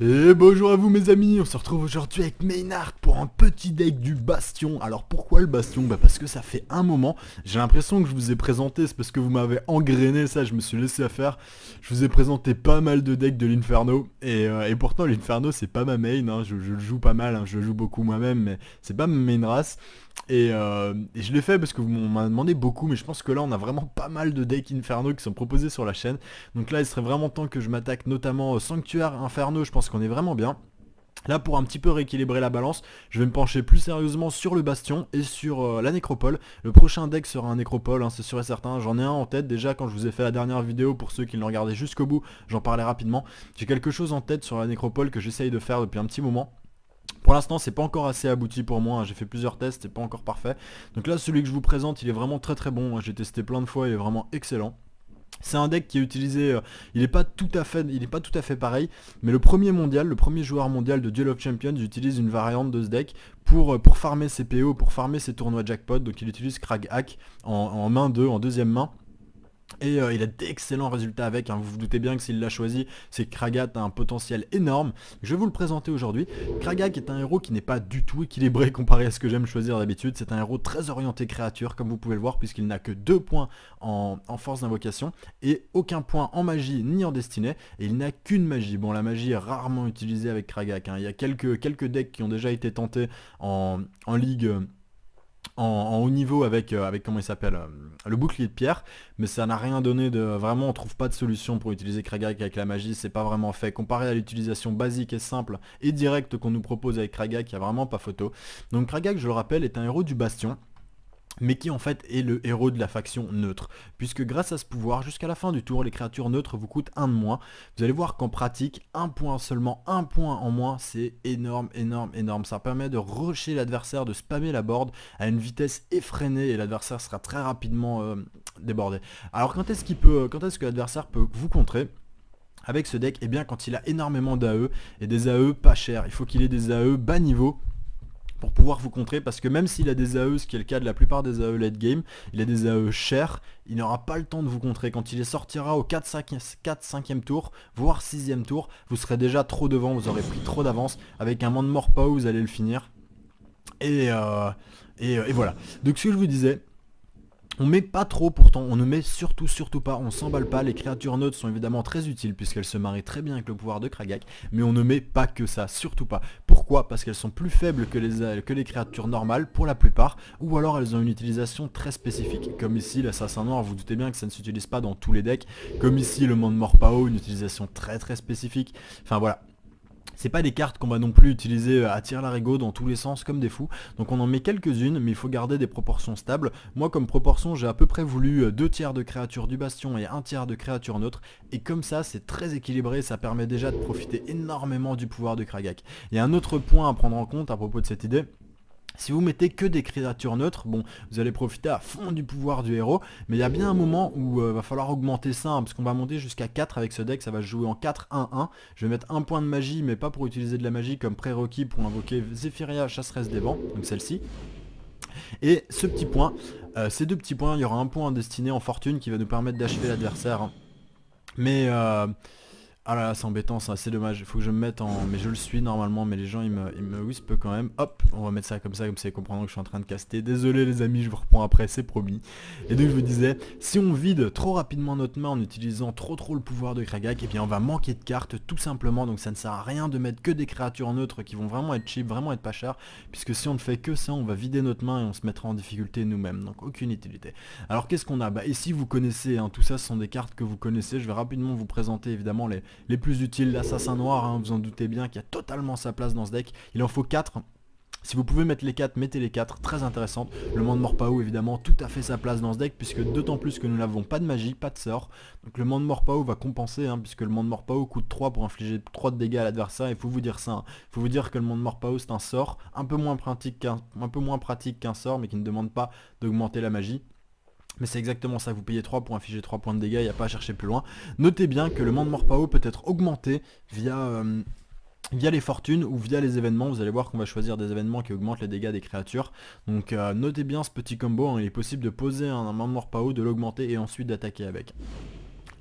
Et bonjour à vous mes amis, on se retrouve aujourd'hui avec Maynard pour un petit deck du Bastion. Alors pourquoi le Bastion? Bah parce que ça fait un moment, j'ai l'impression que je vous ai présenté, c'est parce que vous m'avez engrainé ça, je me suis laissé faire. Je vous ai présenté pas mal de decks de l'Inferno, et pourtant l'Inferno c'est pas ma main, hein. Je le joue pas mal, hein. Je le joue beaucoup moi-même, mais c'est pas ma main race. Et je l'ai fait parce que vous m'en demandé beaucoup, mais je pense que là on a vraiment pas mal de decks Inferno qui sont proposés sur la chaîne. Donc là il serait vraiment temps que je m'attaque notamment au Sanctuaire Inferno, je pense qu'on est vraiment bien. Là pour un petit peu rééquilibrer la balance, je vais me pencher plus sérieusement sur le Bastion et sur la Nécropole. Le prochain deck sera un Nécropole, hein, c'est sûr et certain. J'en ai un en tête déjà quand je vous ai fait la dernière vidéo, pour ceux qui l'ont regardé jusqu'au bout, j'en parlais rapidement. J'ai quelque chose en tête sur la Nécropole que j'essaye de faire depuis un petit moment. Pour l'instant c'est pas encore assez abouti pour moi, hein. J'ai fait plusieurs tests, c'est pas encore parfait. Donc là celui que je vous présente il est vraiment très très bon, hein. J'ai testé plein de fois, il est vraiment excellent. C'est un deck qui est utilisé, il est pas tout à fait pareil, mais le premier mondial, le premier joueur mondial de Duel of Champions utilise une variante de ce deck pour farmer ses PO, pour farmer ses tournois jackpot. Donc il utilise Krag Hack en main 2, en deuxième main. Et il a d'excellents résultats avec, hein. Vous vous doutez bien que s'il l'a choisi, c'est que Kragat a un potentiel énorme. Je vais vous le présenter aujourd'hui. Kragat est un héros qui n'est pas du tout équilibré comparé à ce que j'aime choisir d'habitude. C'est un héros très orienté créature, comme vous pouvez le voir, puisqu'il n'a que 2 points en force d'invocation et aucun point en magie ni en destinée. Et il n'a qu'une magie. Bon, la magie est rarement utilisée avec Kragat, hein. Il y a quelques decks qui ont déjà été tentés en ligue. En haut niveau avec comment il s'appelle, le bouclier de pierre, mais ça n'a rien donné de vraiment. On trouve pas de solution pour utiliser Kragak avec la magie, c'est pas vraiment fait comparé à l'utilisation basique et simple et directe qu'on nous propose avec Kragak. Il y a vraiment pas photo. Donc Kragak, je le rappelle, est un héros du Bastion, mais qui en fait est le héros de la faction neutre, puisque grâce à ce pouvoir, jusqu'à la fin du tour, les créatures neutres vous coûtent 1 de moins. Vous allez voir qu'en pratique, un point seulement, un point en moins, c'est énorme, énorme, énorme. Ça permet de rusher l'adversaire, de spammer la board à une vitesse effrénée, et l'adversaire sera très rapidement débordé. Alors quand est-ce que l'adversaire peut vous contrer avec ce deck? Eh bien quand il a énormément d'AE, et des AE pas chers. Il faut qu'il ait des AE bas niveau pour pouvoir vous contrer, parce que même s'il a des AE, ce qui est le cas de la plupart des AE late game, il a des AE chers, il n'aura pas le temps de vous contrer. Quand il les sortira au 4-5e tour, voire 6e tour, vous serez déjà trop devant, vous aurez pris trop d'avance. Avec un monde mort pas, vous allez le finir. Et voilà. Donc ce que je vous disais, on met pas trop pourtant, on ne met surtout pas, on s'emballe pas. Les créatures neutres sont évidemment très utiles puisqu'elles se marient très bien avec le pouvoir de Kragak, mais on ne met pas que ça, surtout pas. Pourquoi? Parce qu'elles sont plus faibles que les créatures normales pour la plupart, ou alors elles ont une utilisation très spécifique. Comme ici l'assassin noir, vous, vous doutez bien que ça ne s'utilise pas dans tous les decks. Comme ici le monde mort Pao, une utilisation très très spécifique. Enfin voilà. C'est pas des cartes qu'on va non plus utiliser à tir larigot dans tous les sens comme des fous. Donc on en met quelques-unes, mais il faut garder des proportions stables. Moi comme proportion, j'ai à peu près voulu 2 tiers de créatures du Bastion et 1 tiers de créatures neutres. Et comme ça, c'est très équilibré, ça permet déjà de profiter énormément du pouvoir de Kragak. Il y a un autre point à prendre en compte à propos de cette idée. Si vous mettez que des créatures neutres, bon, vous allez profiter à fond du pouvoir du héros, mais il y a bien un moment où va falloir augmenter ça, hein, parce qu'on va monter jusqu'à 4 avec ce deck, ça va se jouer en 4-1-1. Je vais mettre un point de magie, mais pas pour utiliser de la magie comme prérequis pour invoquer Zephyria, chasseresse des vents, donc celle-ci. Et ce petit point, ces deux petits points, il y aura un point en destinée en fortune qui va nous permettre d'achever l'adversaire, hein. Mais ah là là, c'est embêtant, c'est assez dommage. Il faut que je me mette en... Mais je le suis normalement, mais les gens ils me whisper quand même. Hop, on va mettre ça, comme ça ils comprendront que je suis en train de caster. Désolé les amis, je vous reprends après, c'est promis. Et donc je vous disais, si on vide trop rapidement notre main en utilisant trop le pouvoir de Kragak, et bien on va manquer de cartes tout simplement. Donc ça ne sert à rien de mettre que des créatures neutres qui vont vraiment être cheap, vraiment être pas chères. Puisque si on ne fait que ça, on va vider notre main et on se mettra en difficulté nous-mêmes. Donc aucune utilité. Alors qu'est-ce qu'on a? Bah ici vous connaissez, hein, tout ça ce sont des cartes que vous connaissez. Je vais rapidement vous présenter évidemment les plus utiles. L'assassin noir, hein, vous en doutez bien, qui a totalement sa place dans ce deck. Il en faut 4. Si vous pouvez mettre les 4, mettez les 4, très intéressante. Le monde mort Pao évidemment, tout à fait sa place dans ce deck, puisque d'autant plus que nous n'avons pas de magie, pas de sort. Donc le monde mort Pao va compenser, hein, puisque le monde mort Pao coûte 3 pour infliger 3 de dégâts à l'adversaire. Il faut vous dire ça, hein. Il faut vous dire que le monde mort Pao c'est un sort, un peu moins pratique qu'un sort, mais qui ne demande pas d'augmenter la magie. Mais c'est exactement ça, vous payez 3 pour infliger 3 points de dégâts, il n'y a pas à chercher plus loin. Notez bien que le monde mort Pao peut être augmenté via les fortunes ou via les événements. Vous allez voir qu'on va choisir des événements qui augmentent les dégâts des créatures. Donc notez bien ce petit combo, hein. Il est possible de poser un monde mort Pao, de l'augmenter et ensuite d'attaquer avec.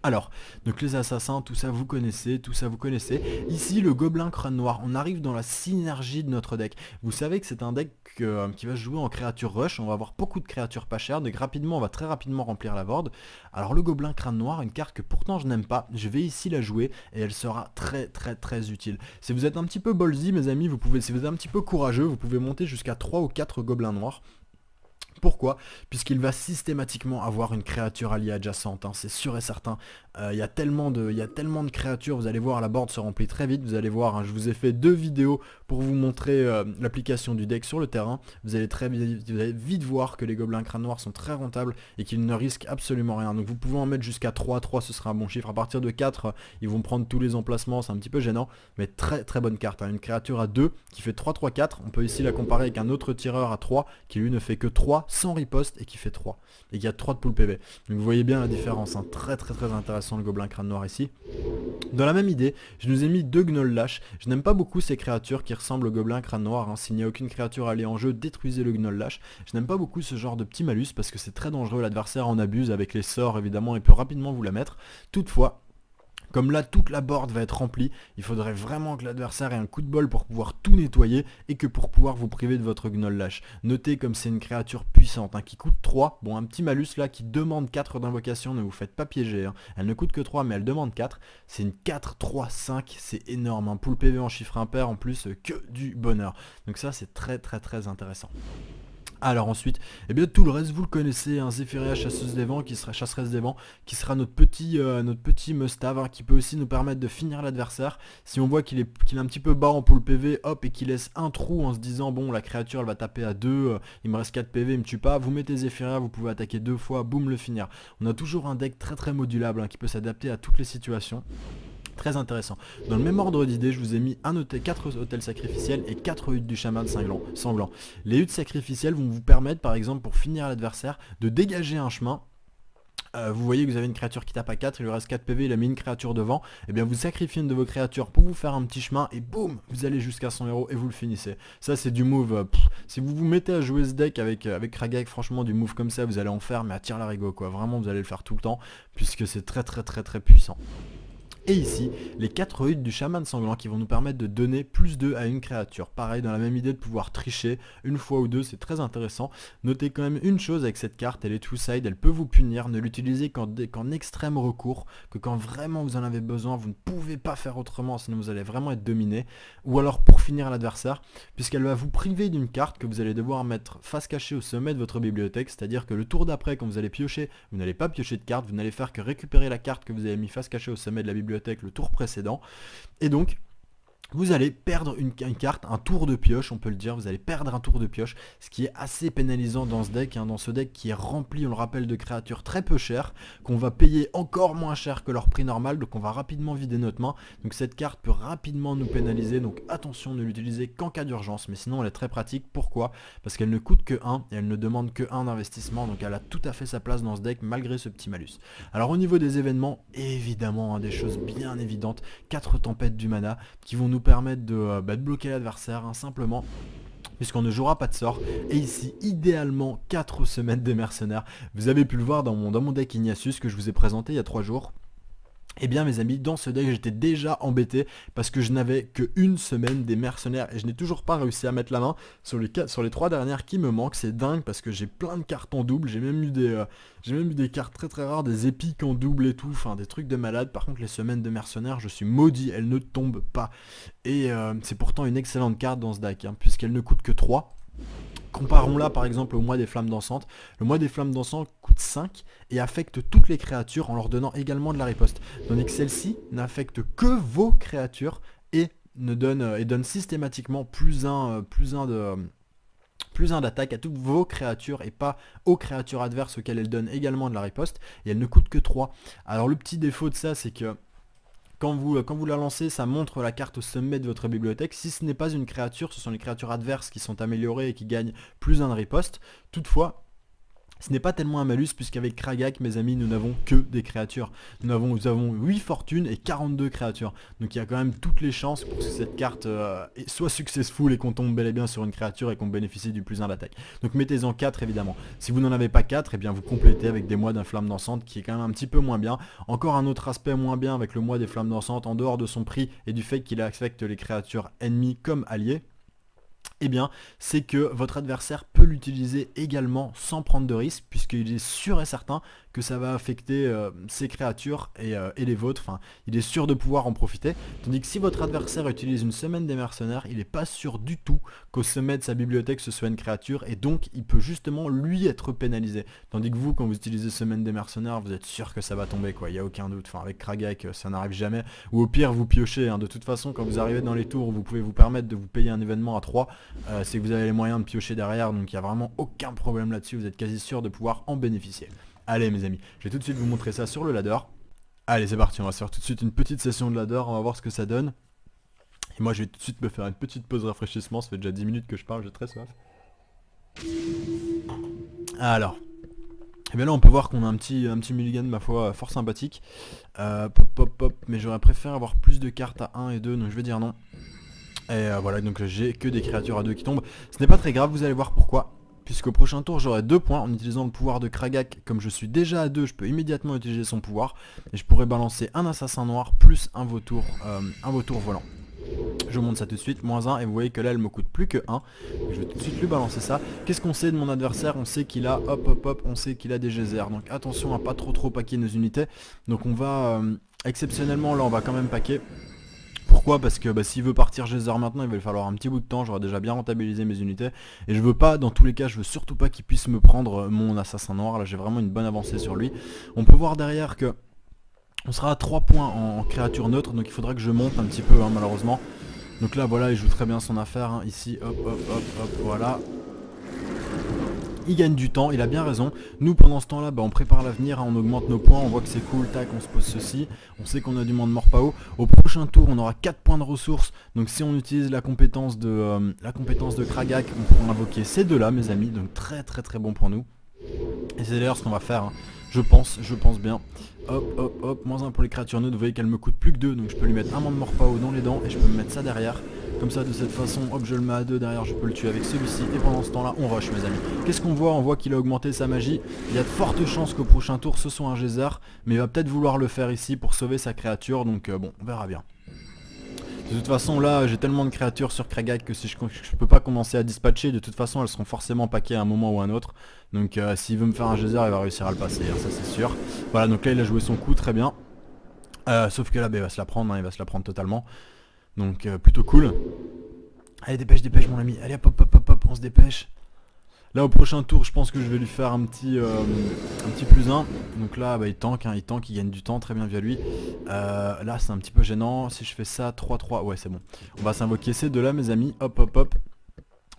Alors, donc les assassins, tout ça vous connaissez, tout ça vous connaissez. Ici, le gobelin crâne noir, on arrive dans la synergie de notre deck. Vous savez que c'est un deck qui va se jouer en créature rush, on va avoir beaucoup de créatures pas chères, donc rapidement, on va très rapidement remplir la board. Alors le gobelin crâne noir, une carte que pourtant je n'aime pas, je vais ici la jouer et elle sera très très très utile. Si vous êtes un petit peu ballsy mes amis, si vous êtes un petit peu courageux, vous pouvez monter jusqu'à 3 ou 4 gobelins noirs. Pourquoi? Puisqu'il va systématiquement avoir une créature alliée adjacente, hein, c'est sûr et certain. Il y a tellement de créatures, vous allez voir, la board se remplit très vite, vous allez voir, hein, je vous ai fait 2 vidéos pour vous montrer l'application du deck sur le terrain. Vous allez vite voir que les gobelins crâne noirs sont très rentables et qu'ils ne risquent absolument rien. Donc vous pouvez en mettre jusqu'à 3, 3 ce sera un bon chiffre. À partir de 4, ils vont prendre tous les emplacements, c'est un petit peu gênant, mais très très bonne carte, hein. Une créature à 2 qui fait 3, 3, 4, on peut ici la comparer avec un autre tireur à 3 qui lui ne fait que 3 sans riposte et qui fait 3. Et qui a 3 de pool PV. Donc vous voyez bien la différence, hein. Très très très intéressant le gobelin crâne noir ici. Dans la même idée, je nous ai mis 2 gnolls lâches. Je n'aime pas beaucoup ces créatures qui ressemblent au gobelin crâne noir, hein. S'il n'y a aucune créature allée en jeu, détruisez le gnoll lâche. Je n'aime pas beaucoup ce genre de petit malus parce que c'est très dangereux, l'adversaire en abuse avec les sorts évidemment, il peut rapidement vous la mettre. Toutefois, comme là toute la board va être remplie, il faudrait vraiment que l'adversaire ait un coup de bol pour pouvoir tout nettoyer et que pour pouvoir vous priver de votre gnoll lâche. Notez comme c'est une créature puissante, hein, qui coûte 3, bon un petit malus là qui demande 4 d'invocation, ne vous faites pas piéger, hein. Elle ne coûte que 3 mais elle demande 4, c'est une 4, 3, 5, c'est énorme, hein. Pool PV en chiffre impair en plus, que du bonheur. Donc ça c'est très très très intéressant. Alors ensuite, eh bien tout le reste vous le connaissez, un Zephyria chasseresse des vents qui sera notre petit must-have, hein, qui peut aussi nous permettre de finir l'adversaire. Si on voit qu'il est un petit peu bas en pool PV, hop, et qu'il laisse un trou en se disant bon la créature elle va taper à 2, il me reste 4 PV, il me tue pas, vous mettez Zephyria, vous pouvez attaquer 2 fois, boum le finir. On a toujours un deck très très modulable, hein, qui peut s'adapter à toutes les situations. Très intéressant. Dans le même ordre d'idées, je vous ai mis 4 hôtels sacrificiels et 4 huttes du chaman sanglant. Les huttes sacrificielles vont vous permettre, par exemple, pour finir l'adversaire, de dégager un chemin. Vous voyez que vous avez une créature qui tape à 4, il lui reste 4 PV, il a mis une créature devant, et bien vous sacrifiez une de vos créatures pour vous faire un petit chemin, et boum, vous allez jusqu'à son héros et vous le finissez. Ça c'est du move, si vous vous mettez à jouer ce deck avec Kragak, franchement du move comme ça, vous allez en faire, mais à tir larigot quoi, vraiment vous allez le faire tout le temps, puisque c'est très très très très puissant. Et ici, les 4 huttes du chaman sanglant qui vont nous permettre de donner plus 2 à une créature. Pareil, dans la même idée de pouvoir tricher une fois ou deux, c'est très intéressant. Notez quand même une chose avec cette carte, elle est two-side, elle peut vous punir. Ne l'utilisez qu'en extrême recours, que quand vraiment vous en avez besoin, vous ne pouvez pas faire autrement, sinon vous allez vraiment être dominé. Ou alors pour finir l'adversaire, puisqu'elle va vous priver d'une carte que vous allez devoir mettre face cachée au sommet de votre bibliothèque, c'est-à-dire que le tour d'après, quand vous allez piocher, vous n'allez pas piocher de carte, vous n'allez faire que récupérer la carte que vous avez mis face cachée au sommet de la bibliothèque le tour précédent, et donc vous allez perdre une carte, un tour de pioche, on peut le dire, vous allez perdre un tour de pioche, ce qui est assez pénalisant dans ce deck, hein, dans ce deck qui est rempli, on le rappelle, de créatures très peu chères, qu'on va payer encore moins cher que leur prix normal, donc on va rapidement vider notre main, donc cette carte peut rapidement nous pénaliser, donc attention, ne l'utilisez qu'en cas d'urgence, mais sinon elle est très pratique. Pourquoi? Parce qu'elle ne coûte que 1, et elle ne demande que 1 d'investissement, donc elle a tout à fait sa place dans ce deck, malgré ce petit malus. Alors au niveau des événements, évidemment, hein, des choses bien évidentes, 4 tempêtes du mana, qui vont nous permettre de bloquer l'adversaire, hein, simplement puisqu'on ne jouera pas de sort. Et ici, idéalement, 4 semaines des mercenaires. Vous avez pu le voir dans mon deck Ignatius que je vous ai présenté il y a 3 jours. Et bien mes amis, dans ce deck j'étais déjà embêté parce que je n'avais que une semaine des mercenaires et je n'ai toujours pas réussi à mettre la main sur les 3 dernières qui me manquent. C'est dingue parce que j'ai plein de cartes en double, j'ai même eu des cartes très très rares, des épiques en double et tout, enfin des trucs de malade. Par contre les semaines de mercenaires, je suis maudit, elles ne tombent pas. Et c'est pourtant une excellente carte dans ce deck, hein, puisqu'elle ne coûte que 3. Comparons-la par exemple au mois des flammes dansantes. Le mois des flammes dansantes coûte 5 et affecte toutes les créatures en leur donnant également de la riposte. Tandis que celle-ci n'affecte que vos créatures et donne systématiquement plus un d'attaque à toutes vos créatures et pas aux créatures adverses auxquelles elle donne également de la riposte. Et elle ne coûte que 3. Alors le petit défaut de ça, c'est que quand vous la lancez, ça montre la carte au sommet de votre bibliothèque. Si ce n'est pas une créature, ce sont les créatures adverses qui sont améliorées et qui gagnent plus 1 de riposte. Toutefois, Ce n'est pas tellement un malus puisqu'avec Kragak, mes amis, nous n'avons que des créatures. Nous avons 8 fortunes et 42 créatures. Donc il y a quand même toutes les chances pour que cette carte soit successful et qu'on tombe bel et bien sur une créature et qu'on bénéficie du +1 d'attaque. Donc mettez-en 4 évidemment. Si vous n'en avez pas 4, eh bien vous complétez avec des mois d'un flamme dansante qui est quand même un petit peu moins bien. Encore un autre aspect moins bien avec le mois des flammes dansantes en dehors de son prix et du fait qu'il affecte les créatures ennemies comme alliées. Eh bien, c'est que votre adversaire peut l'utiliser également sans prendre de risque, puisqu'il est sûr et certain que ça va affecter ses créatures et les vôtres, enfin, il est sûr de pouvoir en profiter, tandis que si votre adversaire utilise une semaine des mercenaires, il n'est pas sûr du tout qu'au sommet de sa bibliothèque ce soit une créature, et donc il peut justement lui être pénalisé, tandis que vous, quand vous utilisez semaine des mercenaires, vous êtes sûr que ça va tomber, quoi, il n'y a aucun doute, enfin, avec Kragak, ça n'arrive jamais, ou au pire, vous piochez, hein. De toute façon, quand vous arrivez dans les tours où vous pouvez vous permettre de vous payer un événement à 3, c'est que vous avez les moyens de piocher derrière, donc il n'y a vraiment aucun problème là-dessus, vous êtes quasi sûr de pouvoir en bénéficier. Allez mes amis, je vais tout de suite vous montrer ça sur le ladder. Allez c'est parti, on va se faire tout de suite une petite session de ladder, on va voir ce que ça donne. Et moi je vais tout de suite me faire une petite pause rafraîchissement, ça fait déjà 10 minutes que je parle, j'ai très soif. Alors, et bien là on peut voir qu'on a un petit mulligan ma foi fort sympathique. Pop, mais j'aurais préféré avoir plus de cartes à 1 et 2, donc je vais dire non. Et voilà, donc j'ai que des créatures à 2 qui tombent. Ce n'est pas très grave, vous allez voir pourquoi. Puisqu'au prochain tour j'aurai 2 points en utilisant le pouvoir de Kragak. Comme je suis déjà à 2, je peux immédiatement utiliser son pouvoir. Et je pourrais balancer un assassin noir plus un vautour volant. Je vous montre ça tout de suite, -1, et vous voyez que là elle me coûte plus que 1. Je vais tout de suite lui balancer ça. Qu'est-ce qu'on sait de mon adversaire? On sait qu'il a, on sait qu'il a des geysers. Donc attention à pas trop paquer nos unités. Donc on va, exceptionnellement là on va quand même paquer. Pourquoi? Parce que s'il veut partir geyser maintenant, il va lui falloir un petit bout de temps, j'aurai déjà bien rentabilisé mes unités. Et je veux pas, dans tous les cas, je veux surtout pas qu'il puisse me prendre mon assassin noir, là j'ai vraiment une bonne avancée sur lui. On peut voir derrière que on sera à 3 points en créature neutre, donc il faudra que je monte un petit peu hein, malheureusement. Donc là voilà, il joue très bien son affaire, hein. Ici, hop, voilà. Il gagne du temps, il a bien raison. Nous pendant ce temps là on prépare l'avenir, hein, on augmente nos points, on voit que c'est cool, tac, on se pose ceci. On sait qu'on a du monde mort pas haut. Au prochain tour on aura 4 points de ressources. Donc si on utilise la compétence de Kragak, on pourra invoquer ces deux là mes amis. Donc très bon pour nous. Et c'est d'ailleurs ce qu'on va faire, hein. Je pense bien. Hop, -1 pour les créatures neutres, vous voyez qu'elle me coûte plus que 2, donc je peux lui mettre un monde mort pas haut dans les dents et je peux me mettre ça derrière. Comme ça de cette façon, hop je le mets à 2 derrière, je peux le tuer avec celui-ci et pendant ce temps là on rush mes amis. Qu'est-ce qu'on voit? On voit qu'il a augmenté sa magie, il y a de fortes chances qu'au prochain tour ce soit un geyser, mais il va peut-être vouloir le faire ici pour sauver sa créature, donc bon on verra bien. De toute façon là j'ai tellement de créatures sur Kragak que si je peux pas commencer à dispatcher, de toute façon elles seront forcément paquées à un moment ou à un autre. Donc s'il veut me faire un geyser il va réussir à le passer, hein, ça c'est sûr. Voilà donc là il a joué son coup très bien. Sauf que là il va se la prendre, hein, il va se la prendre totalement. Donc plutôt cool. Allez dépêche mon ami, allez hop, on se dépêche. Là au prochain tour je pense que je vais lui faire un petit +1. Donc là il tank, hein, il gagne du temps, très bien via lui. Là c'est un petit peu gênant, si je fais ça 3-3, ouais c'est bon. On va s'invoquer ces deux là mes amis, hop.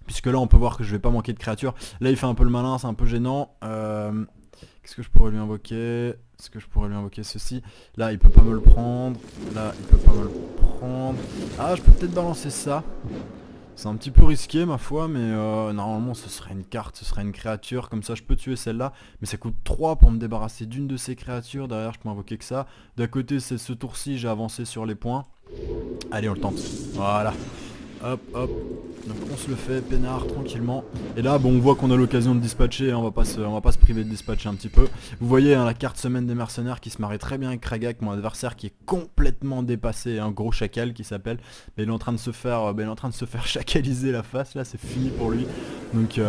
Puisque là on peut voir que je vais pas manquer de créatures. Là il fait un peu le malin, c'est un peu gênant. Qu'est-ce que je pourrais lui invoquer? Est-ce que je pourrais lui invoquer ceci? Là il peut pas me le prendre, là il peut pas me le prendre. Ah je peux peut-être balancer ça. C'est un petit peu risqué ma foi, mais normalement ce serait une carte, ce serait une créature, comme ça je peux tuer celle-là, mais ça coûte 3 pour me débarrasser d'une de ces créatures, derrière je peux invoquer que ça. D'à côté c'est ce tour-ci, j'ai avancé sur les points. Allez on le tente, voilà. Hop, donc on se le fait peinard tranquillement. Et là bon on voit qu'on a l'occasion de dispatcher, hein, on va pas se priver de dispatcher un petit peu. Vous voyez hein, la carte semaine des mercenaires qui se marie très bien avec Kragak, mon adversaire qui est complètement dépassé, un gros chacal qui s'appelle. Mais il est en train de se faire, chacaliser la face là, c'est fini pour lui. Donc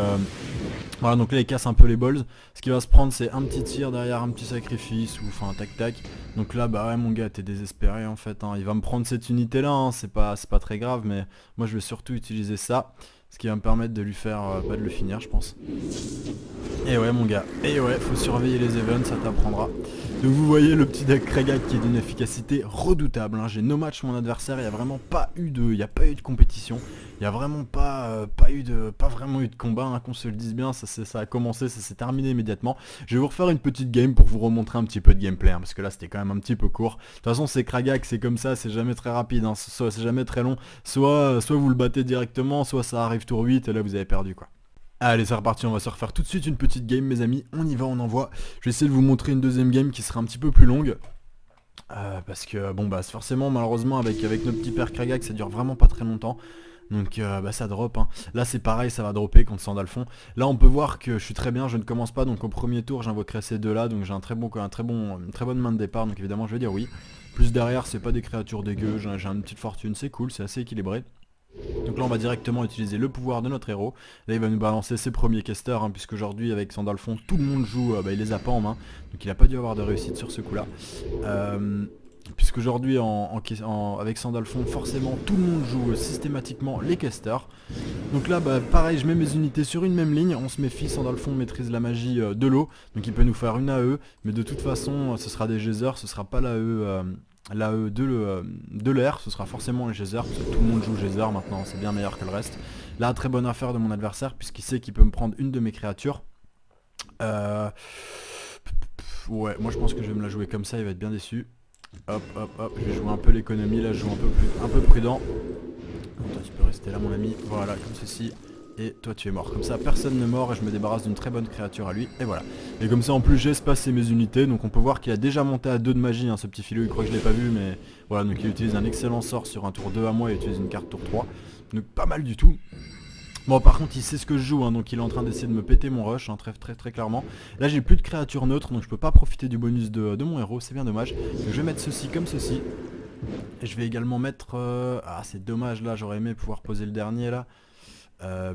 voilà, donc là il casse un peu les balls. Ce qui va se prendre c'est un petit tir derrière, un petit sacrifice ou enfin tac. Donc là bah ouais mon gars t'es désespéré en fait, hein. Il va me prendre cette unité là, hein. C'est pas très grave, mais moi je vais surtout utiliser ça. Ce qui va me permettre de lui faire, de le finir je pense. Et ouais mon gars, et ouais faut surveiller les events, ça t'apprendra. Donc vous voyez le petit deck Kragak qui est d'une efficacité redoutable, hein. J'ai no match mon adversaire, il n'y a vraiment pas eu de compétition. Il n'y a vraiment pas vraiment eu de combat, hein, qu'on se le dise bien, ça a commencé, ça s'est terminé immédiatement. Je vais vous refaire une petite game pour vous remontrer un petit peu de gameplay, hein, parce que là c'était quand même un petit peu court. De toute façon c'est Kragak, c'est comme ça, c'est jamais très rapide, hein, c'est jamais très long. Soit vous le battez directement, soit ça arrive tour 8 et là vous avez perdu quoi. Allez, c'est reparti, on va se refaire tout de suite une petite game, mes amis. On y va, on envoie. Je vais essayer de vous montrer une deuxième game qui sera un petit peu plus longue. Parce que, bon, bah, forcément, malheureusement, avec nos petits pères Kragak, ça dure vraiment pas très longtemps. Donc, bah, ça drop, hein. Là, c'est pareil, ça va dropper contre Sandalphon. Là, on peut voir que je suis très bien, je ne commence pas. Donc, au premier tour, j'invoquerai ces deux-là. Donc, j'ai une très bonne main de départ. Donc, évidemment, je vais dire oui. Plus derrière, c'est pas des créatures dégueu. J'ai une petite fortune, c'est cool, c'est assez équilibré. Donc là on va directement utiliser le pouvoir de notre héros. Là il va nous balancer ses premiers casters, hein, puisqu'aujourd'hui avec Sandalphon tout le monde joue, il les a pas en main. Donc il a pas dû avoir de réussite sur ce coup là. Puisqu'aujourd'hui avec Sandalphon forcément tout le monde joue systématiquement les casters. Donc là bah, pareil, je mets mes unités sur une même ligne. On se méfie, Sandalphon maîtrise la magie de l'eau. Donc il peut nous faire une AE. Mais de toute façon ce sera des geysers, ce sera pas l'AE de l'air, ce sera forcément le geyser, parce que tout le monde joue geyser maintenant, c'est bien meilleur que le reste. Là, très bonne affaire de mon adversaire, puisqu'il sait qu'il peut me prendre une de mes créatures. Ouais, moi je pense que je vais me la jouer comme ça, il va être bien déçu. Hop, hop, hop, je vais jouer un peu l'économie, là je joue un peu prudent. Donc, toi tu peux rester là mon ami, voilà, comme ceci. Et toi tu es mort, comme ça personne ne mord et je me débarrasse d'une très bonne créature à lui, et voilà. Et comme ça en plus j'ai espacé mes unités, donc on peut voir qu'il a déjà monté à 2 de magie, hein, ce petit filou, il croit que je l'ai pas vu, mais voilà, donc il utilise un excellent sort sur un tour 2 à moi, il utilise une carte tour 3, donc pas mal du tout. Bon par contre il sait ce que je joue, hein, donc il est en train d'essayer de me péter mon rush, hein, très clairement. Là j'ai plus de créatures neutres, donc je peux pas profiter du bonus de mon héros, c'est bien dommage. Donc, je vais mettre ceci comme ceci. Et je vais également mettre... Ah c'est dommage là, j'aurais aimé pouvoir poser le dernier là.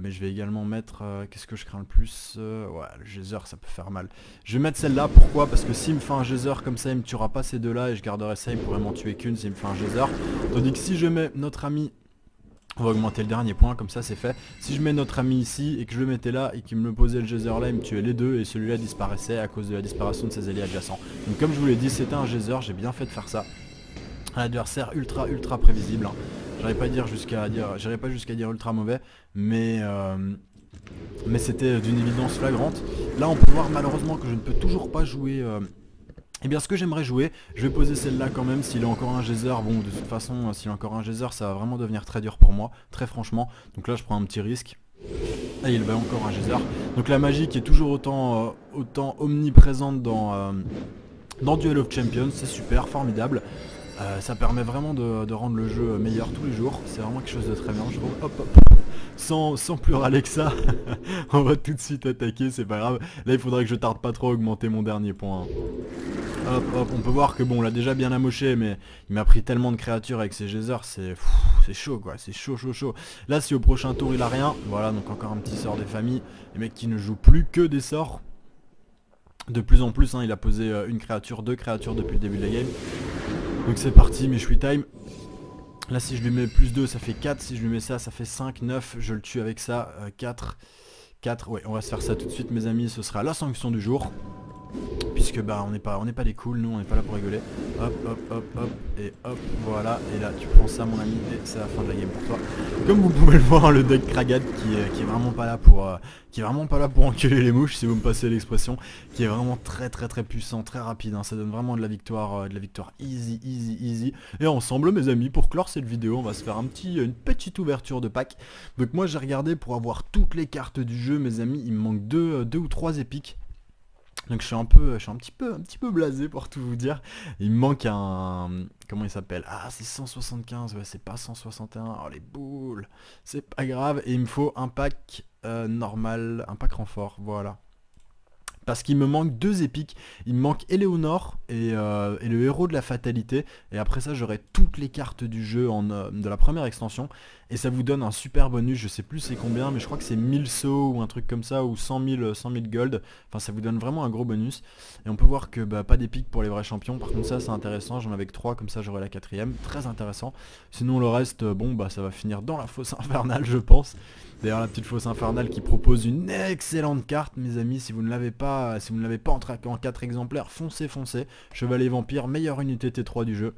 Mais je vais également mettre... Qu'est-ce que je crains le plus ouais, le geyser ça peut faire mal. Je vais mettre celle-là, pourquoi? Parce que s'il me fait un geyser comme ça, il me tuera pas ces deux-là et je garderai ça, il pourrait m'en tuer qu'une s'il me fait un geyser. Tandis que si je mets notre ami... On va augmenter le dernier point, comme ça c'est fait. Si je mets notre ami ici et que je le mettais là et qu'il me posait le geyser là, il me tuait les deux et celui-là disparaissait à cause de la disparition de ses alliés adjacents. Donc comme je vous l'ai dit, c'était un geyser, j'ai bien fait de faire ça. Un adversaire ultra prévisible, hein. J'irai pas jusqu'à dire ultra mauvais, mais c'était d'une évidence flagrante. Là on peut voir malheureusement que je ne peux toujours pas jouer... Eh bien ce que j'aimerais jouer, je vais poser celle-là quand même, s'il a encore un geyser, bon de toute façon s'il a encore un geyser ça va vraiment devenir très dur pour moi, très franchement. Donc là je prends un petit risque. Et il va encore un geyser. Donc la magie qui est toujours autant omniprésente dans Duel of Champions, c'est super, formidable. Ça permet vraiment de rendre le jeu meilleur tous les jours, c'est vraiment quelque chose de très bien, je trouve. Hop hop, sans plus râler que ça, on va tout de suite attaquer, c'est pas grave. Là il faudrait que je tarde pas trop à augmenter mon dernier point. Hop hop, on peut voir que bon, on l'a déjà bien amoché, mais il m'a pris tellement de créatures avec ses geysers, c'est chaud quoi, c'est chaud. Là si au prochain tour il a rien, voilà, donc encore un petit sort des familles, les mecs qui ne jouent plus que des sorts. De plus en plus, hein, il a posé une créature, 2 créatures depuis le début de la game. Donc c'est parti, mes time. Là si je lui mets plus 2 ça fait 4, si je lui mets ça ça fait 5, 9, je le tue avec ça, 4, ouais on va se faire ça tout de suite mes amis, ce sera la sanction du jour. Puisque bah on n'est pas des cools, nous on n'est pas là pour rigoler. Hop hop hop hop et hop voilà, et là tu prends ça mon ami et c'est la fin de la game pour toi. Comme vous pouvez le voir, le deck Kragak qui est vraiment pas là pour enculer les mouches si vous me passez l'expression, qui est vraiment très puissant, très rapide, hein. Ça donne vraiment de la victoire easy. Et ensemble mes amis, pour clore cette vidéo, on va se faire une petite ouverture de pack. Donc moi j'ai regardé pour avoir toutes les cartes du jeu mes amis, il me manque 2 ou 3 épiques. Donc je suis un petit peu blasé pour tout vous dire. Il me manque un... Comment il s'appelle? Ah c'est 175, ouais c'est pas 161. Oh les boules. C'est pas grave. Et il me faut un pack normal, un pack renfort, voilà. Parce qu'il me manque 2 épiques, il me manque Eleonore et le héros de la fatalité. Et après ça j'aurai toutes les cartes du jeu de la première extension. Et ça vous donne un super bonus, je sais plus c'est combien, mais je crois que c'est 1000 sauts ou un truc comme ça, ou 100 000 gold. Enfin ça vous donne vraiment un gros bonus. Et on peut voir que bah, pas d'épique pour les vrais champions, par contre ça c'est intéressant, j'en avais que 3, comme ça j'aurai la 4ème, très intéressant. Sinon le reste, bon bah ça va finir dans la fosse infernale je pense. D'ailleurs la petite fosse infernale qui propose une excellente carte mes amis, si vous ne l'avez pas en 4 exemplaires, foncez. Chevalier vampire, meilleure unité T3 du jeu.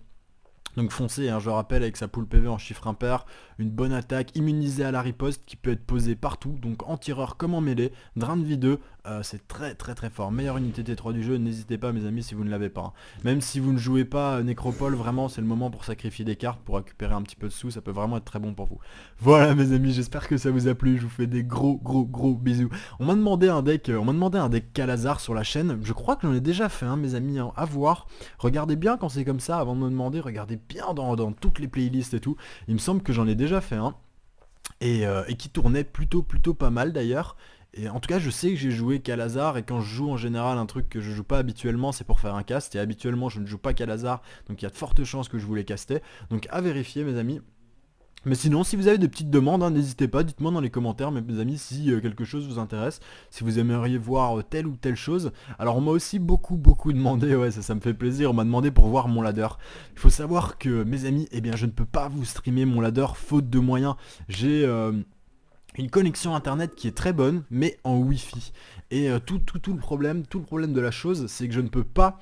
Donc foncez, hein, je le rappelle, avec sa poule PV en chiffre impair, une bonne attaque, immunisée à la riposte qui peut être posée partout, donc en tireur comme en mêlée, drain de vie 2, c'est très très très fort. Meilleure unité T3 du jeu, n'hésitez pas mes amis si vous ne l'avez pas, hein. Même si vous ne jouez pas Nécropole, vraiment c'est le moment pour sacrifier des cartes, pour récupérer un petit peu de sous, ça peut vraiment être très bon pour vous. Voilà mes amis, j'espère que ça vous a plu, je vous fais des gros bisous. On m'a demandé un deck Kalazar sur la chaîne, je crois que j'en ai déjà fait un mes amis, hein, à voir. Regardez bien quand c'est comme ça, avant de me demander, regardez bien dans toutes les playlists et tout. Il me semble que j'en ai déjà fait un. Et qui tournait plutôt pas mal d'ailleurs. Et en tout cas je sais que j'ai joué Kalazar, et quand je joue en général un truc que je joue pas habituellement, c'est pour faire un cast, et habituellement je ne joue pas Kalazar, donc il y a de fortes chances que je vous les castais. Donc à vérifier mes amis. Mais sinon, si vous avez des petites demandes, hein, n'hésitez pas, dites-moi dans les commentaires, mes amis, si quelque chose vous intéresse, si vous aimeriez voir telle ou telle chose. Alors on m'a aussi beaucoup demandé, ouais ça me fait plaisir, on m'a demandé pour voir mon ladder. Il faut savoir que mes amis, eh bien je ne peux pas vous streamer mon ladder faute de moyens. J'ai une connexion internet qui est très bonne, mais en wifi. Et tout le problème de la chose, c'est que je ne peux pas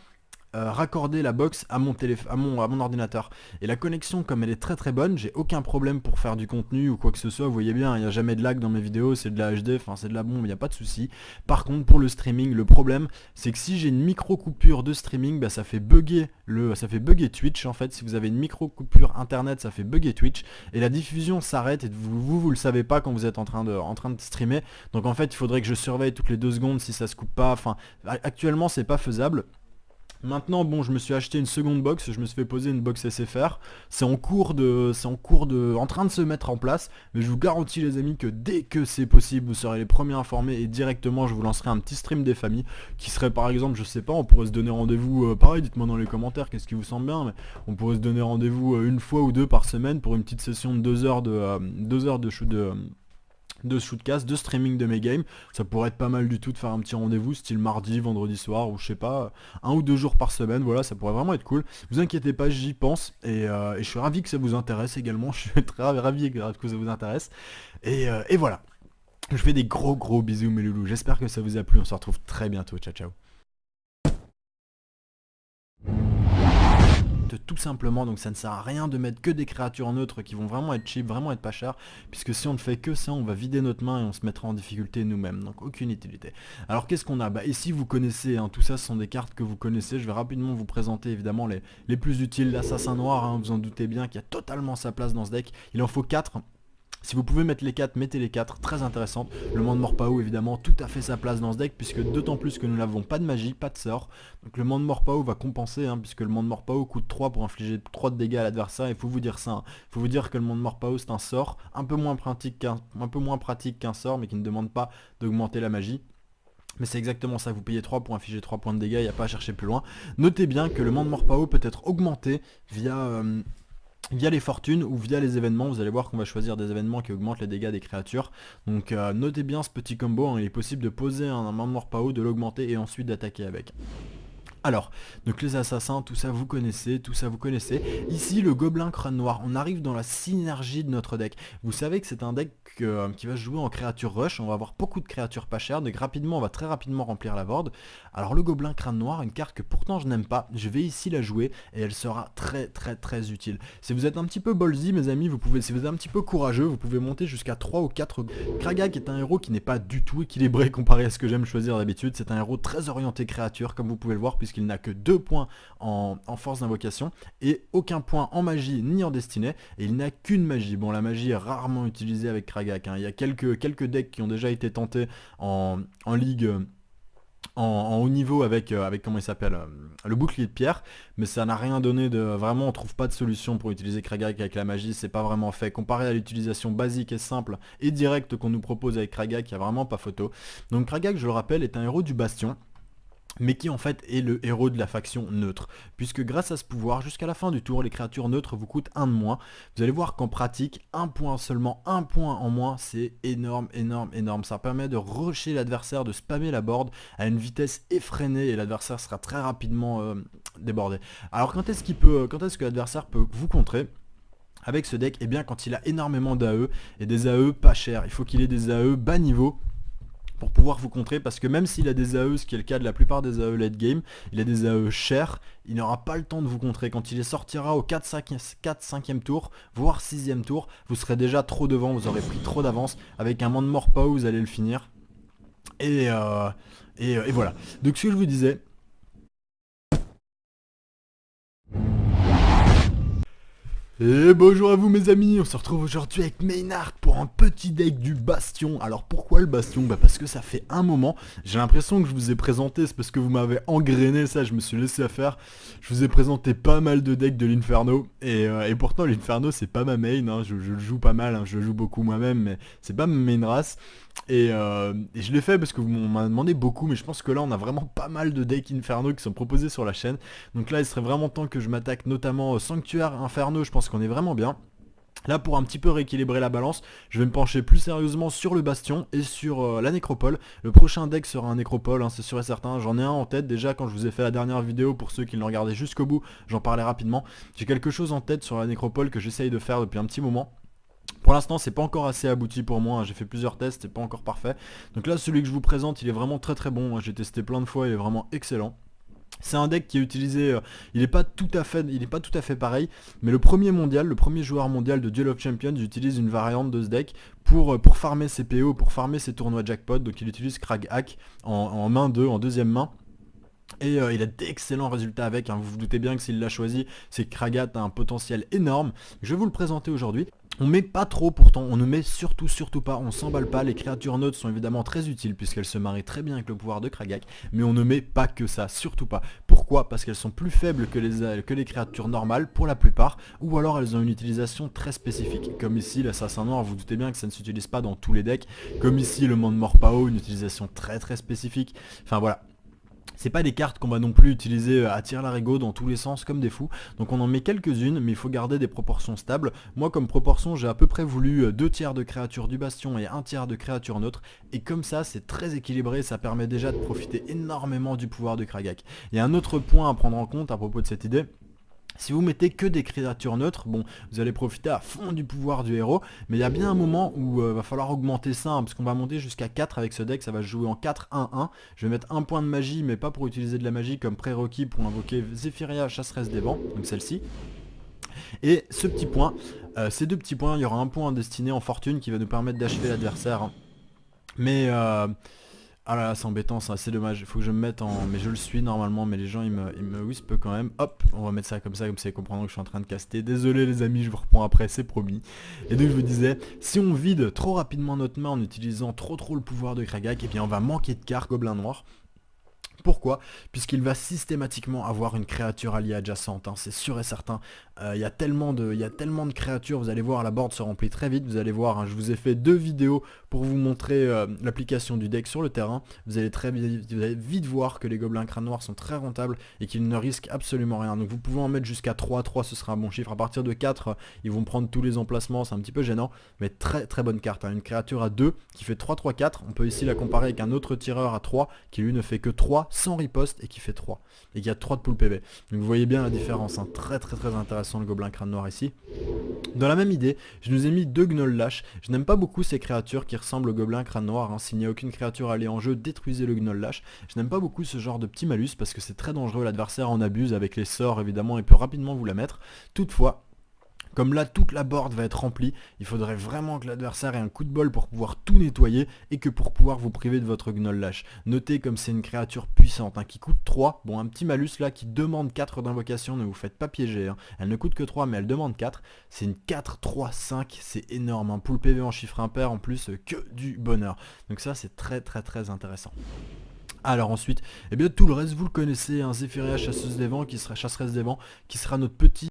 raccorder la box à mon ordinateur. Et la connexion, comme elle est très bonne, j'ai aucun problème pour faire du contenu ou quoi que ce soit. Vous voyez bien, il n'y a jamais de lag dans mes vidéos, c'est de la HD, enfin c'est de la bombe, il n'y a pas de souci. Par contre, pour le streaming, le problème, c'est que si j'ai une micro coupure de streaming, bah, ça fait bugger Twitch en fait. Si vous avez une micro coupure internet, ça fait bugger Twitch et la diffusion s'arrête, et vous le savez pas quand vous êtes en train de streamer. Donc en fait, il faudrait que je surveille toutes les 2 secondes si ça se coupe pas. Enfin, actuellement, c'est pas faisable. Maintenant, bon, je me suis acheté une seconde box, je me suis fait poser une box SFR. C'est en train de se mettre en place, mais je vous garantis les amis que dès que c'est possible, vous serez les premiers informés, et directement je vous lancerai un petit stream des familles qui serait par exemple, je sais pas, on pourrait se donner rendez-vous, pareil, dites-moi dans les commentaires qu'est-ce qui vous semble bien, mais on pourrait se donner rendez-vous une fois ou deux par semaine pour une petite session de 2 heures de shootcast, de streaming de mes games. Ça pourrait être pas mal du tout de faire un petit rendez-vous style mardi, vendredi soir, ou je sais pas, 1 ou 2 jours par semaine, voilà, ça pourrait vraiment être cool. Vous inquiétez pas, j'y pense, et je suis ravi que ça vous intéresse également, je suis très ravi que ça vous intéresse, et voilà. Je vous fais des gros bisous mes loulous, j'espère que ça vous a plu, on se retrouve très bientôt, ciao. Tout simplement, donc ça ne sert à rien de mettre que des créatures neutres qui vont vraiment être cheap, vraiment être pas chères, puisque si on ne fait que ça, on va vider notre main et on se mettra en difficulté nous-mêmes, donc aucune utilité. Alors qu'est-ce qu'on a? Bah ici vous connaissez, hein, tout ça ce sont des cartes que vous connaissez, je vais rapidement vous présenter évidemment les plus utiles. L'assassin noir, hein, vous en doutez bien, qui a totalement sa place dans ce deck, il en faut 4. Si vous pouvez mettre les 4, mettez les 4, très intéressante. Le Monde Morpao évidemment tout à fait sa place dans ce deck, puisque d'autant plus que nous n'avons pas de magie, pas de sort. Donc le Monde Morpao va compenser, hein, puisque le Monde Morpao coûte 3 pour infliger 3 de dégâts à l'adversaire. Il faut vous dire ça, hein. Il faut vous dire que le Monde Morpao c'est un sort un peu moins pratique qu'un sort, mais qui ne demande pas d'augmenter la magie. Mais c'est exactement ça, vous payez 3 pour infliger 3 points de dégâts, il n'y a pas à chercher plus loin. Notez bien que le Monde Morpao peut être augmenté via les fortunes ou via les événements. Vous allez voir qu'on va choisir des événements qui augmentent les dégâts des créatures. Donc notez bien ce petit combo, hein. Il est possible de poser un Monde Morpao, de l'augmenter et ensuite d'attaquer avec. Alors, donc les assassins, tout ça vous connaissez, Ici, le gobelin crâne noir, on arrive dans la synergie de notre deck. Vous savez que c'est un deck qui va se jouer en créature rush, on va avoir beaucoup de créatures pas chères, donc rapidement, on va très rapidement remplir la board. Alors le gobelin crâne noir, une carte que pourtant je n'aime pas, je vais ici la jouer et elle sera très utile. Si vous êtes un petit peu ballsy mes amis, si vous êtes un petit peu courageux, vous pouvez monter jusqu'à 3 ou 4. Kragak est un héros qui n'est pas du tout équilibré comparé à ce que j'aime choisir d'habitude, c'est un héros très orienté créature, comme vous pouvez le voir, puisqu'il n'a que 2 points en force d'invocation et aucun point en magie ni en destinée, et il n'a qu'une magie. Bon, la magie est rarement utilisée avec Kragak, hein. Il y a quelques decks qui ont déjà été tentés en ligue en haut niveau avec comment il s'appelle, le bouclier de pierre, mais ça n'a rien donné de vraiment. On trouve pas de solution pour utiliser Kragak avec la magie, c'est pas vraiment fait comparé à l'utilisation basique et simple et directe qu'on nous propose avec Kragak, il y a vraiment pas photo. Donc Kragak, je le rappelle, est un héros du bastion, mais qui en fait est le héros de la faction neutre, puisque grâce à ce pouvoir, jusqu'à la fin du tour, les créatures neutres vous coûtent 1 de moins. Vous allez voir qu'en pratique, seulement 1 point en moins, c'est énorme. Ça permet de rusher l'adversaire, de spammer la board à une vitesse effrénée, et l'adversaire sera très rapidement débordé. Alors quand est-ce que l'adversaire peut vous contrer avec ce deck? Eh bien quand il a énormément d'AE, et des AE pas chers. Il faut qu'il ait des AE bas niveau pour pouvoir vous contrer, parce que même s'il a des AE, ce qui est le cas de la plupart des AE late game, il a des AE chers, il n'aura pas le temps de vous contrer. Quand il les sortira au 4-5e tour, voire 6e tour, vous serez déjà trop devant, vous aurez pris trop d'avance. Avec un Monde Morpao, vous allez le finir. Et, et voilà. Donc ce que je vous disais, et bonjour à vous mes amis, on se retrouve aujourd'hui avec Maynard pour un petit deck du Bastion. Alors pourquoi le Bastion? Bah parce que ça fait un moment, j'ai l'impression que je vous ai présenté, c'est parce que vous m'avez engrainé ça, je me suis laissé faire. Je vous ai présenté pas mal de decks de l'Inferno, et pourtant l'Inferno c'est pas ma main, hein. Je le joue pas mal, hein. Je le joue beaucoup moi-même, mais c'est pas ma main race. Et je l'ai fait parce que vous m'en demandé beaucoup, mais je pense que là on a vraiment pas mal de decks Inferno qui sont proposés sur la chaîne. Donc là il serait vraiment temps que je m'attaque notamment au Sanctuaire Inferno, je pense qu'on est vraiment bien. Là pour un petit peu rééquilibrer la balance, je vais me pencher plus sérieusement sur le Bastion et sur la Nécropole. Le prochain deck sera un Nécropole, hein, c'est sûr et certain. J'en ai un en tête déjà quand je vous ai fait la dernière vidéo, pour ceux qui l'ont regardé jusqu'au bout, j'en parlais rapidement. J'ai quelque chose en tête sur la Nécropole que j'essaye de faire depuis un petit moment. Pour l'instant c'est pas encore assez abouti pour moi, hein. J'ai fait plusieurs tests, c'est pas encore parfait. Donc là celui que je vous présente il est vraiment très très bon, j'ai testé plein de fois, il est vraiment excellent. C'est un deck qui est utilisé, il n'est pas tout à fait pareil, mais le premier mondial, le premier joueur mondial de Duel of Champions utilise une variante de ce deck pour farmer ses PO, pour farmer ses tournois jackpot. Donc il utilise Krag Hack en main 2, en deuxième main. Et il a d'excellents résultats avec, hein. Vous vous doutez bien que s'il l'a choisi, c'est que Kragat a un potentiel énorme. Je vais vous le présenter aujourd'hui. On met pas trop pourtant, on ne met surtout pas, on s'emballe pas. Les créatures neutres sont évidemment très utiles puisqu'elles se marient très bien avec le pouvoir de Kragak, mais on ne met pas que ça, surtout pas. Pourquoi? Parce qu'elles sont plus faibles que les créatures normales pour la plupart, ou alors elles ont une utilisation très spécifique. Comme ici l'assassin noir, vous, vous doutez bien que ça ne s'utilise pas dans tous les decks. Comme ici le monde Morpao, une utilisation très spécifique. Enfin voilà. C'est pas des cartes qu'on va non plus utiliser à tire-larigot dans tous les sens comme des fous. Donc on en met quelques-unes, mais il faut garder des proportions stables. Moi comme proportion j'ai à peu près voulu 2 tiers de créatures du bastion et 1 tiers de créatures neutres. Et comme ça c'est très équilibré, ça permet déjà de profiter énormément du pouvoir de Kragak. Il y a un autre point à prendre en compte à propos de cette idée. Si vous mettez que des créatures neutres, bon, vous allez profiter à fond du pouvoir du héros, mais il y a bien un moment où va falloir augmenter ça, hein, parce qu'on va monter jusqu'à 4 avec ce deck, ça va se jouer en 4-1-1. Je vais mettre un point de magie, mais pas pour utiliser de la magie comme prérequis pour invoquer Zephyria, chasseresse des vents, donc celle-ci. Et ce petit point, ces deux petits points, il y aura un point destiné en fortune qui va nous permettre d'achever l'adversaire, hein. Mais ah là là, c'est embêtant ça, c'est dommage, il faut que je me mette en... Mais je le suis normalement, mais les gens ils me whisper quand même. Hop, on va mettre ça comme ça ils comprendront que je suis en train de caster. Désolé les amis, je vous reprends après, c'est promis. Et donc je vous disais, si on vide trop rapidement notre main en utilisant trop le pouvoir de Kragak, et bien on va manquer de cartes Gobelin Noir. Pourquoi? Puisqu'il va systématiquement avoir une créature alliée adjacente, hein, c'est sûr et certain. Il y a tellement de créatures, vous allez voir, la board se remplit très vite, vous allez voir, hein, je vous ai fait 2 vidéos pour vous montrer l'application du deck sur le terrain. Vous allez vite voir que les gobelins crâne noir sont très rentables et qu'ils ne risquent absolument rien. Donc vous pouvez en mettre jusqu'à 3, ce sera un bon chiffre. À partir de 4, ils vont prendre tous les emplacements, c'est un petit peu gênant, mais très bonne carte, hein. Une créature à 2 qui fait 3-3-4, on peut ici la comparer avec un autre tireur à 3 qui lui ne fait que 3 sans riposte et qui fait 3 et qui a 3 de pool PV. Donc vous voyez bien la différence, hein. Très intéressant le gobelin crâne noir ici. Dans la même idée, je nous ai mis 2 gnolls lâches. Je n'aime pas beaucoup ces créatures qui ressemblent au gobelin crâne noir, hein. S'il n'y a aucune créature allée en jeu, détruisez le gnoll lâche. Je n'aime pas beaucoup ce genre de petit malus parce que c'est très dangereux, l'adversaire en abuse avec les sorts évidemment et peut rapidement vous la mettre. Toutefois, comme là toute la board va être remplie, il faudrait vraiment que l'adversaire ait un coup de bol pour pouvoir tout nettoyer et que pour pouvoir vous priver de votre gnoll lâche. Notez comme c'est une créature puissante, hein, qui coûte 3, bon un petit malus là qui demande 4 d'invocation, ne vous faites pas piéger, hein. Elle ne coûte que 3 mais elle demande 4, c'est une 4-3-5, c'est énorme, un pool PV en chiffre impair en plus, que du bonheur. Donc ça c'est très intéressant. Alors ensuite, eh bien tout le reste vous le connaissez, hein, Zephyria chasseuse des vents, chasseresse des vents, qui sera notre petit